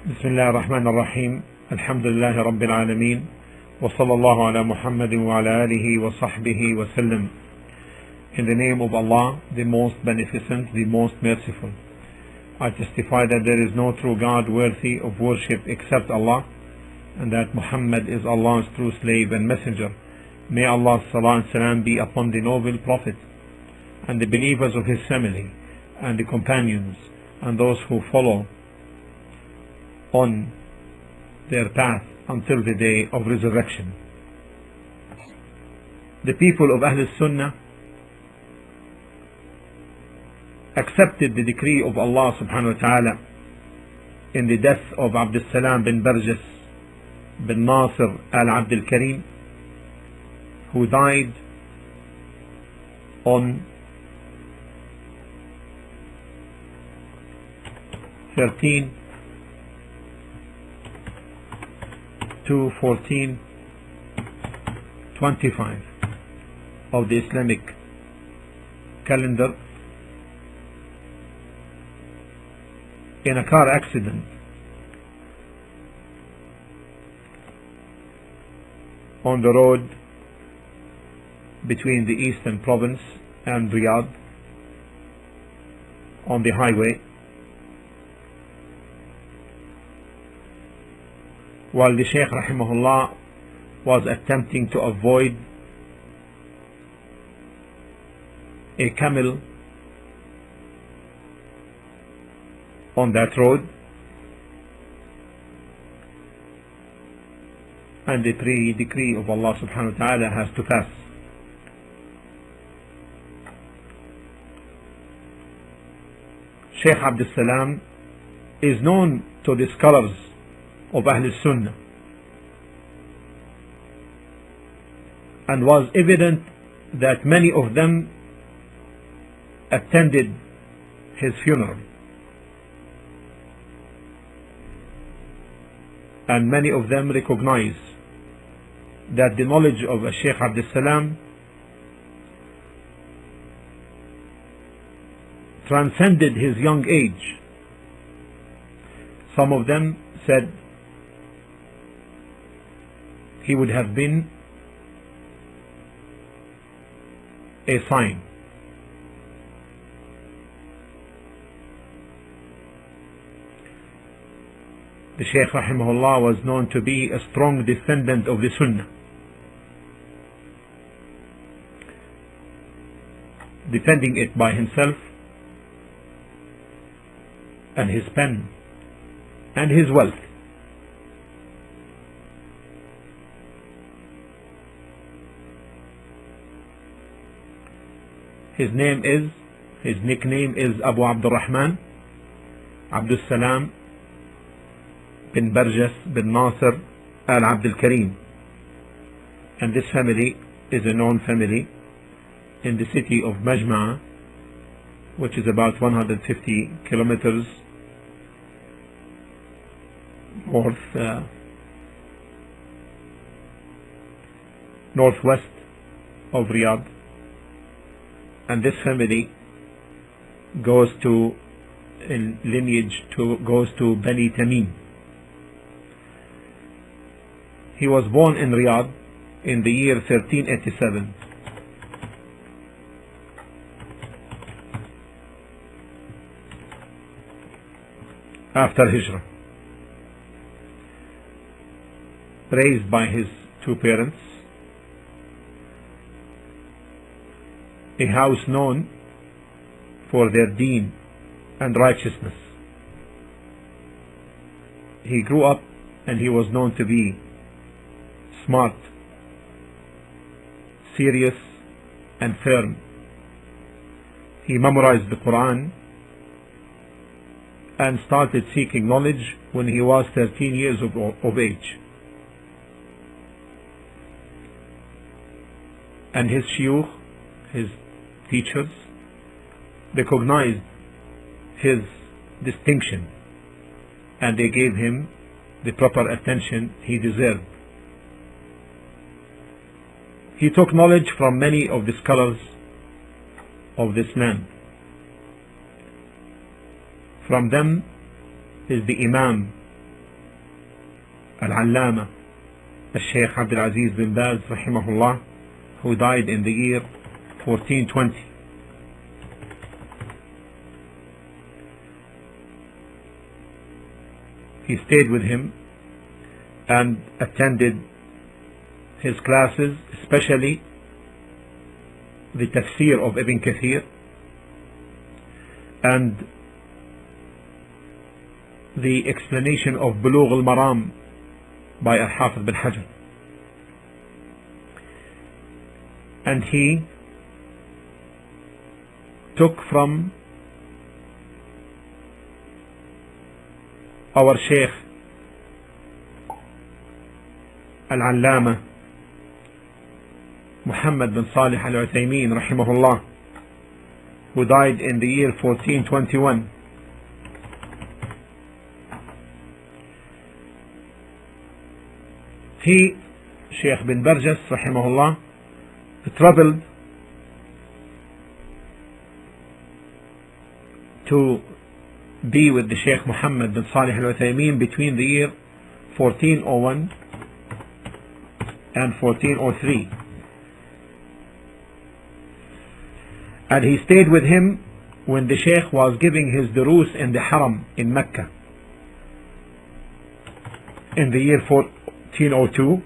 بسم الله الرحمن الرحيم الحمد لله رب العالمين وصلى الله على محمد وعلى آله وصحبه وسلم. In the name of Allah, the most beneficent, the most merciful, I testify that there is no true God worthy of worship except Allah, and that Muhammad is Allah's true slave and messenger. May Allah's Salah and Salam be upon the noble Prophet and the believers of his family and the companions and those who follow on their path until the day of resurrection. The people of Ahl Sunnah accepted the decree of Allah subhanahu wa ta'ala in the death of Abdus-Salaam Bin Barjis bin Nasir al-Abdul Karim, who died on 13/14/25 of the Islamic calendar in a car accident on the road between the Eastern Province and Riyadh on the highway, while the Shaykh rahimahullah was attempting to avoid a camel on that road, and the decree of Allah subhanahu wa ta'ala has to pass. Shaykh Abdus-Salaam is known to the scholars of Ahl Sunnah, and was evident that many of them attended his funeral, and many of them recognize that the knowledge of Shaykh Abdus-Salaam transcended his young age. Some of them said he would have been a sign. The Shaykh rahimahullah was known to be a strong defendant of the Sunnah, defending it by himself and his pen and his wealth. His nickname is Abu Abdurrahman, Abdus-Salaam Bin Barjis bin Nasir al-Abdul Karim, and this family is a known family in the city of Majma'a, which is about 150 kilometers northwest of Riyadh, and this family goes to Bani Tamim. He was born in Riyadh in the year 1387 after Hijrah, raised by his two parents, a house known for their deen and righteousness. He grew up and he was known to be smart, serious and firm. He memorized the Quran and started seeking knowledge when he was 13 years of age. And his shuyukh, his teachers, recognized his distinction, and they gave him the proper attention he deserved. He took knowledge from many of the scholars of this land. From them is the Imam al-Allama Shaykh Abdul-Aziz bin Baz rahimahullah, who died in the year 1420. He stayed with him and attended his classes, especially the tafsir of Ibn Kathir and the explanation of Bulugh al-Maram by al-Hafiz bin Hajar. And he took from our Shaykh al-Allama Muhammad bin Saalih al-Uthaymeen rahimahullah, who died in the year 1421. He, Shaykh bin Barjis rahimahullah, traveled to be with the Shaykh Muhammad bin Saalih al-Uthaymeen between the year 1401 and 1403. And he stayed with him when the Shaykh was giving his durus in the Haram in Mecca in the year 1402,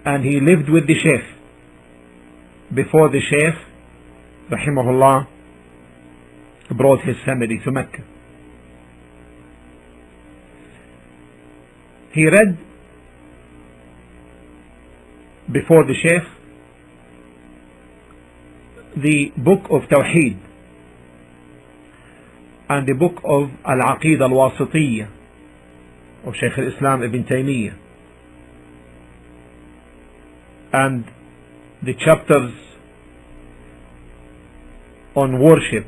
and he lived with the Shaykh before the Shaykh rahimahullah brought his family to Mecca. He read before the Shaykh the book of Tawheed and the book of Al-Aqidah Al-Wasitiyyah of Shaykh al-Islam Ibn Taymiyyah, and the chapters on worship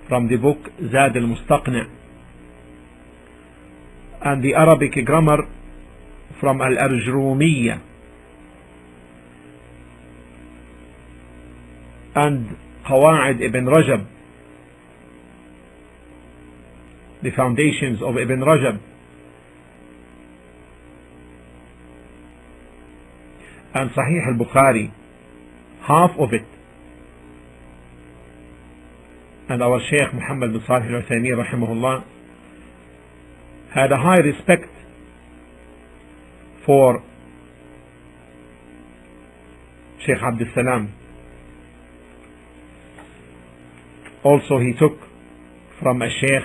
from the book Zad al-Mustaqni', and the Arabic grammar from Al-Arjrumiyyah, and Qawaid Ibn Rajab, the foundations of Ibn Rajab, and Sahih al-Bukhari, half of it. And our Shaykh Muhammad bin Saalih al-Uthaymeen rahimahullah had a high respect for Shaykh Abdus-Salaam. Also he took from a Shaykh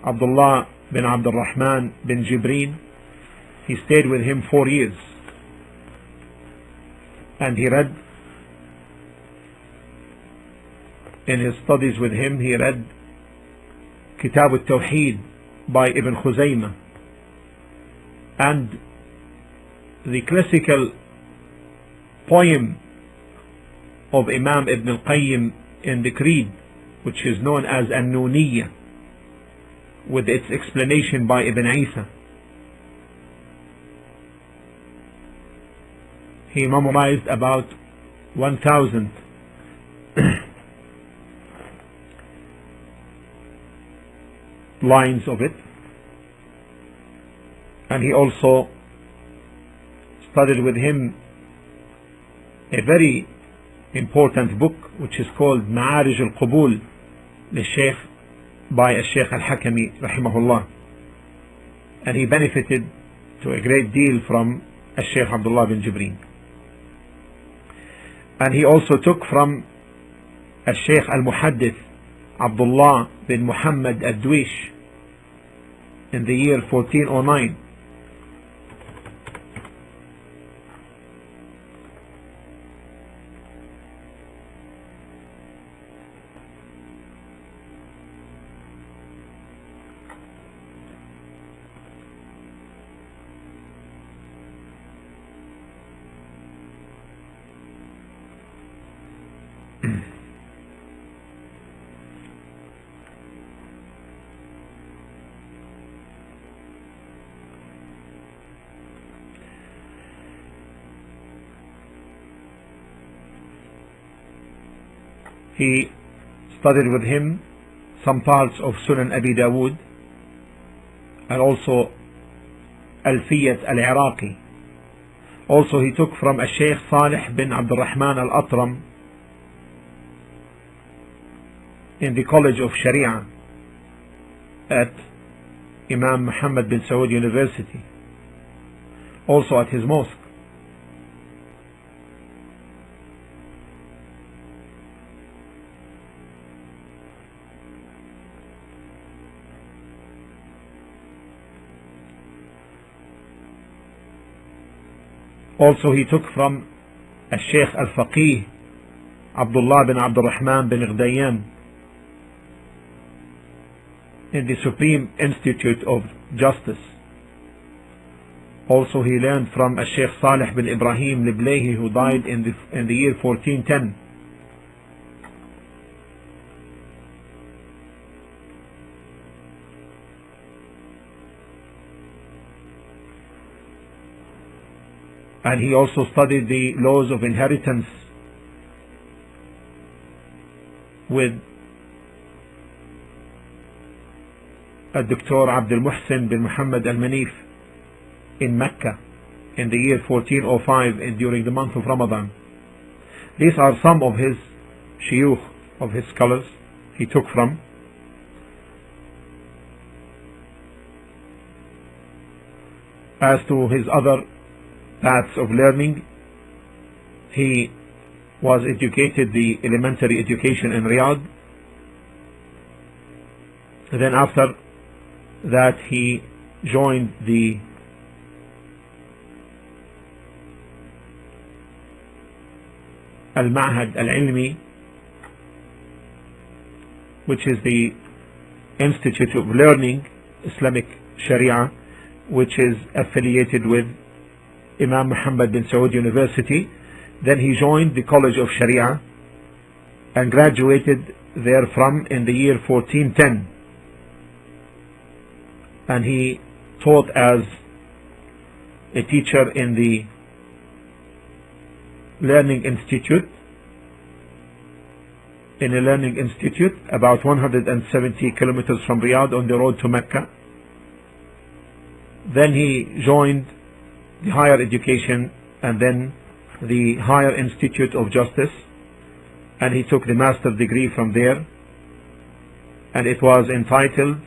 Abdullah bin Abdul Rahman bin Jibreen. He stayed with him 4 years, and he read in his studies with him, he read Kitab al-Tawheed by Ibn Khuzaymah and the classical poem of Imam Ibn al-Qayyim in the Creed, which is known as An-Nuniyya, with its explanation by Ibn Isa. He memorized about 1,000 lines of it, and he also studied with him a very important book which is called Ma'arij al-Qubul للشيخ by Shaykh al-Hakami rahimahullah, and he benefited to a great deal from Shaykh Abdullah bin Jibreen. And he also took from Shaykh al-Muhaddith Abdullah bin Muhammad al-Dwish in the year 1409. He studied with him some parts of Sunan Abi Dawood and also Alfiyat al-Iraqi. Also he took from Shaykh Saalih bin Abdurrahman al-Atram in the College of Sharia at Imam Muhammad bin Saud University, also at his mosque. Also he took from Shaykh al-Faqih Abdullah bin Abdurrahman bin Ghdayan in the Supreme Institute of Justice. Also he learned from Shaykh Salih bin Ibrahim Liblehi, who died in the year 1410. And he also studied the laws of inheritance with Dr. Abdul Muhsin bin Muhammad al-Manif in Mecca in the year 1405 and during the month of Ramadan. These are some of his shuyukh, of his scholars he took from. As to his other paths of learning, he was educated the elementary education in Riyadh. Then after that he joined the al-Ma'had al-Ilmi, which is the Institute of Learning Islamic Sharia, which is affiliated with Imam Muhammad bin Saud University. Then he joined the College of Sharia and graduated therefrom in the year 1410. And he taught as a teacher in the Learning Institute, in a learning institute about 170 kilometers from Riyadh on the road to Mecca. Then he joined the higher education and then the Higher Institute of Justice, and he took the master's degree from there, and it was entitled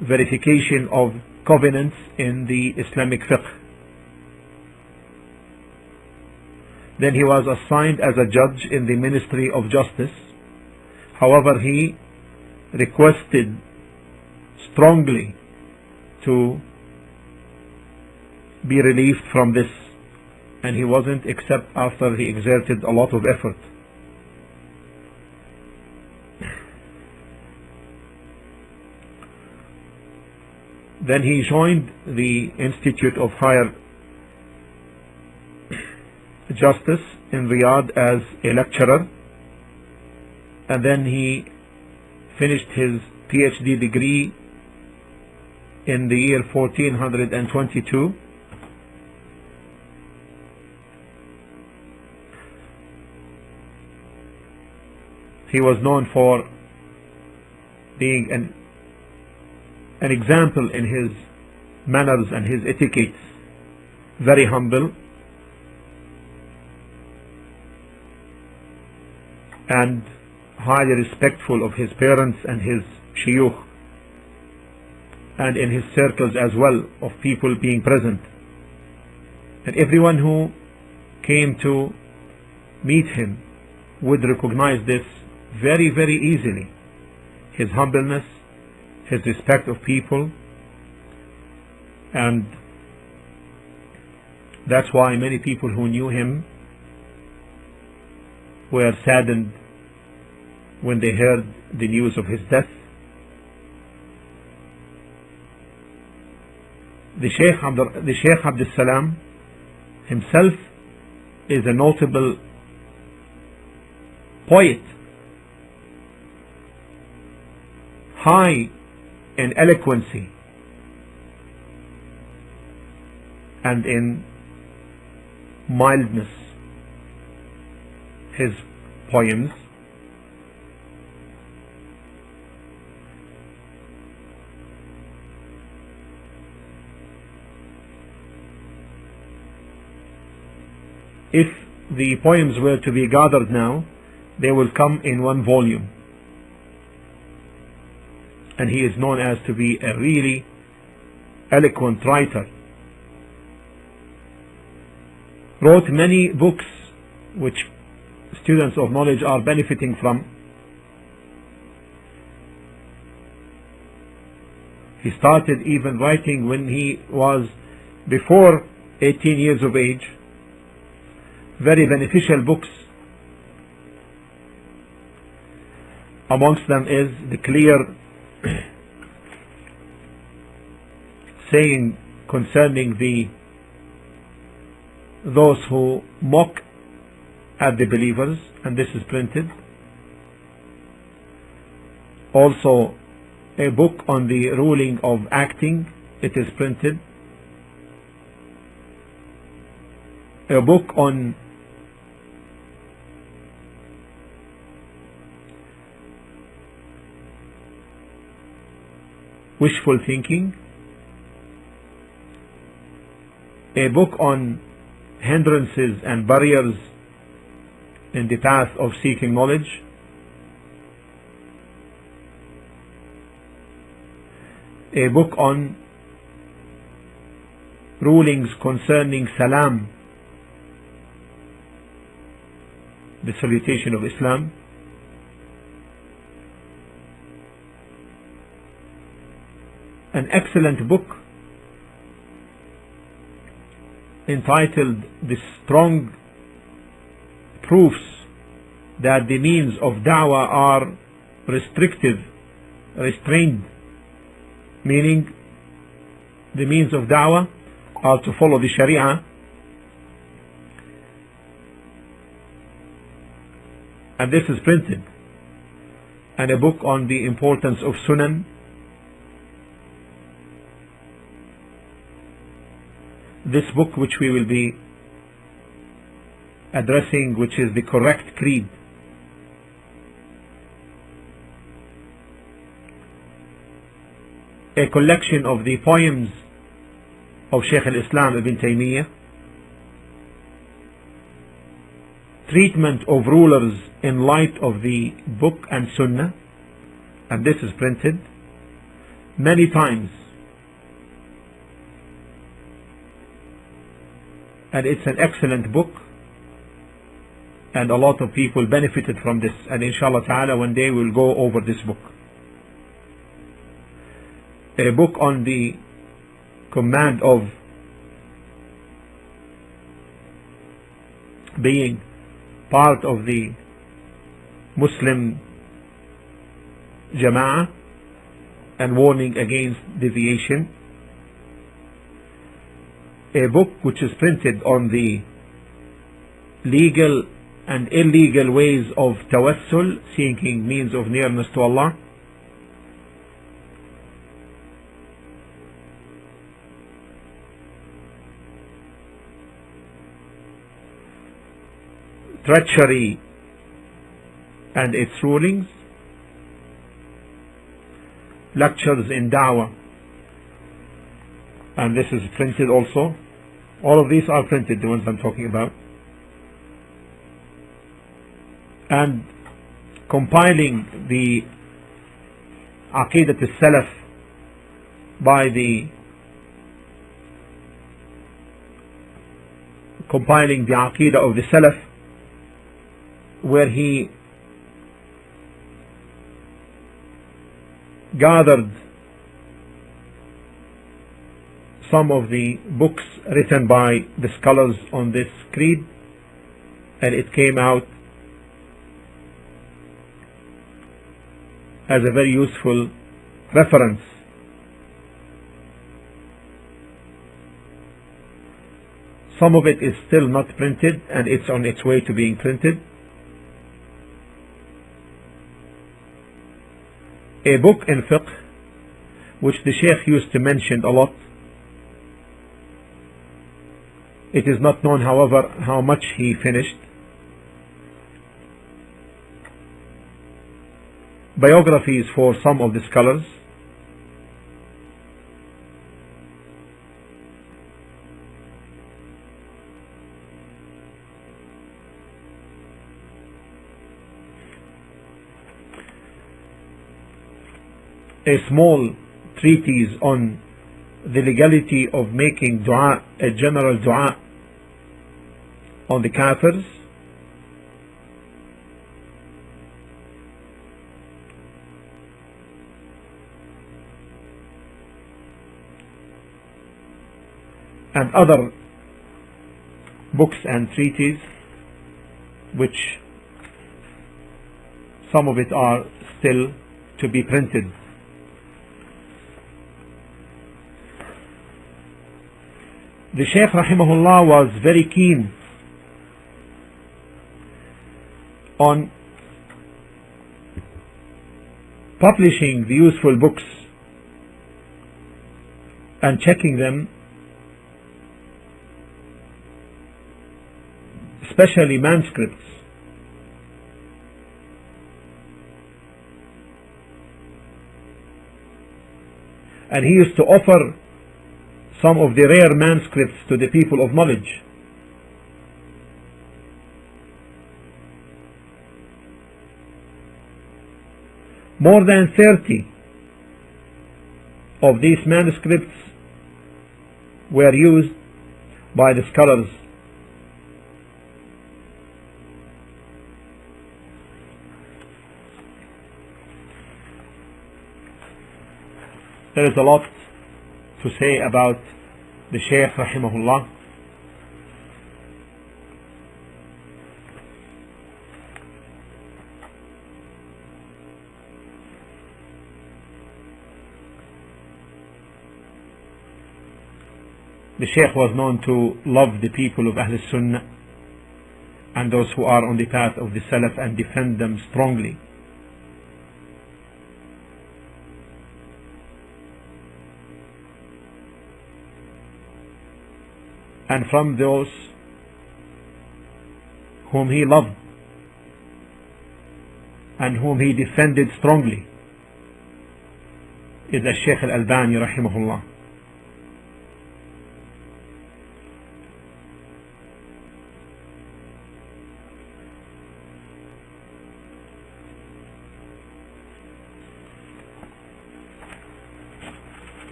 Verification of Covenants in the Islamic Fiqh. Then he was assigned as a judge in the Ministry of Justice. However, he requested strongly to be relieved from this, and he wasn't, except after he exerted a lot of effort. Then he joined the Institute of Higher Justice in Riyadh as a lecturer, and then he finished his PhD degree in the year 1422. He was known for being an example in his manners and his etiquettes, very humble and highly respectful of his parents and his shuyukh, and in his circles as well of people being present. And everyone who came to meet him would recognize this very, very easily. His humbleness, his respect of people, and that's why many people who knew him were saddened when they heard the news of his death. The Shaykh Abdus-Salaam himself is a notable poet, high in eloquency and in mildness. His poems if the poems were to be gathered now, they will come in one volume. And he is known as to be a really eloquent writer. Wrote many books which students of knowledge are benefiting from. He started even writing when he was before 18 years of age. Very beneficial books. Amongst them is the clear saying concerning those who mock at the believers, and this is printed. Also a book on the ruling of acting, it is printed. A book on wishful thinking, a book on hindrances and barriers in the path of seeking knowledge, a book on rulings concerning salam, the salutation of Islam, an excellent book entitled The Strong Proofs that the means of da'wah are restrained, meaning the means of da'wah are to follow the Sharia, and this is printed. And a book on the importance of Sunan. This book which we will be addressing, which is the correct creed. A collection of the poems of Shaykh al-Islam Ibn Taymiyyah. Treatment of rulers in light of the book and Sunnah, and this is printed many times. And it's an excellent book, and a lot of people benefited from this, and inshallah ta'ala one day we'll go over this book. A book on the command of being part of the Muslim Jama'ah and warning against deviation. A book which is printed on the legal and illegal ways of tawassul, seeking means of nearness to Allah. Treachery and its rulings. Lectures in Da'wah, and this is printed also. All of these are printed, the ones I'm talking about. And compiling the Aqidat al-Salaf by compiling the Aqidah of the Salaf, where he gathered some of the books written by the scholars on this creed, and it came out as a very useful reference. Some of it is still not printed, and it's on its way to being printed. A book in fiqh which the Shaykh used to mention a lot. It is not known, however, how much he finished. Biographies for some of the scholars. a small treatise on the legality of making dua, a general dua on the kafirs, and other books and treatises, which some of it are still to be printed. The Shaykh rahimahullah was very keen on publishing the useful books and checking them, especially manuscripts. And he used to offer some of the rare manuscripts to the people of knowledge. More than 30 of these manuscripts were used by the scholars. There is a lot to say about the Shaykh rahimahullah. The Shaykh was known to love the people of Ahl Sunnah and those who are on the path of the Salaf and defend them strongly. And from those whom he loved and whom he defended strongly is Shaykh al-Albani rahimahullah.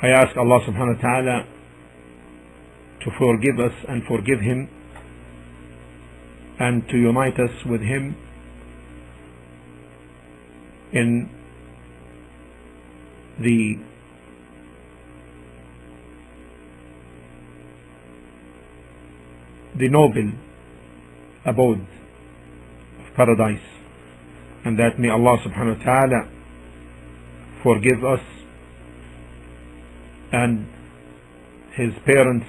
I ask Allah subhanahu wa ta'ala to forgive us and forgive him, and to unite us with him in the noble abode of paradise, and that may Allah subhanahu wa ta'ala forgive us and his parents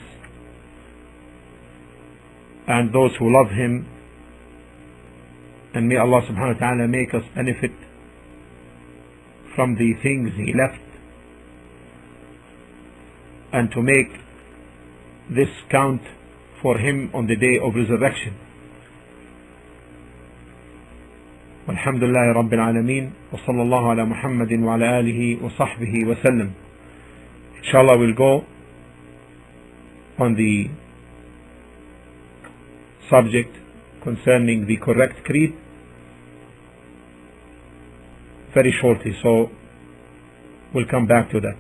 and those who love him, and may Allah subhanahu wa ta'ala make us benefit from the things he left, and to make this count for him on the day of resurrection. Walhamdulillahi Rabbil Alameen, wa sallallahu ala Muhammadin wa ala alihi wa sahbihi wa sallam. Inshallah, we'll go on the subject concerning the correct creed very shortly, so we'll come back to that.